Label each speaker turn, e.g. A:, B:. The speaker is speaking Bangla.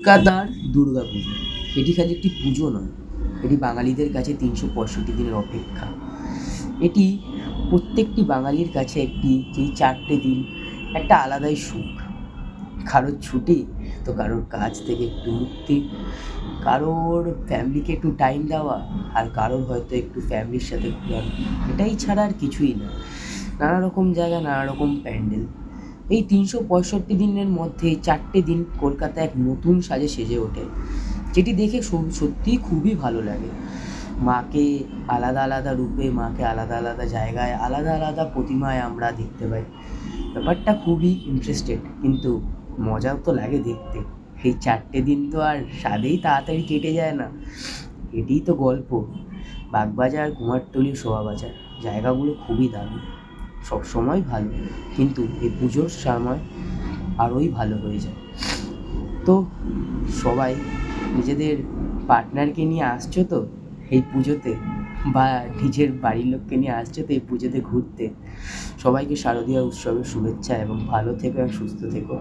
A: কলকাতার দুর্গাপুজো এটি খালি একটি পুজো নয়, এটি বাঙালিদের কাছে ৩৬৫ দিনের অপেক্ষা। এটি প্রত্যেকটি বাঙালির কাছে যেই ৪টে দিন একটা আলাদাই সুখ। কারোর ছুটি তো কারোর কাজ থেকে একটু মুক্তি, কারোর ফ্যামিলিকে একটু টাইম দেওয়া, আর কারোর হয়তো একটু ফ্যামিলির সাথে ঘোরানো। এটাই ছাড়া আর কিছুই না। নানা রকম জায়গায় নানা রকম প্যান্ডেল। এই ৩৬৫ দিনের মধ্যে ৪টে দিন কলকাতা এক নতুন সাজে সেজে ওঠে, যেটি দেখে সত্যিই খুবই ভালো লাগে। মাকে আলাদা আলাদা রূপে, মাকে আলাদা আলাদা জায়গায়, আলাদা আলাদা প্রতিমায় আমরা দেখতে পাই। ব্যাপারটা খুবই ইন্টারেস্টেড, কিন্তু মজাও তো লাগে দেখতে। এই ৪টে দিন তো আর স্বাদেই তাড়াতাড়ি কেটে যায় না। এটিই তো গল্প। বাগবাজার, কুমারটুলি, শোভাবাজার জায়গাগুলো খুবই দারুণ, সবসময় ভালো, কিন্তু এই পুজোর সময় আরোই ভালো হয়ে যায়। তো সবাই নিজেদের পার্টনারকে নিয়ে আসছো তো এই পুজোতে, বা নিজের বাড়ির লোককে নিয়ে আসছো তো এই পুজোতে ঘুরতে। সবাইকে শারদীয়া উৎসবের শুভেচ্ছা এবং ভালো থেকো এবং সুস্থ থেকো।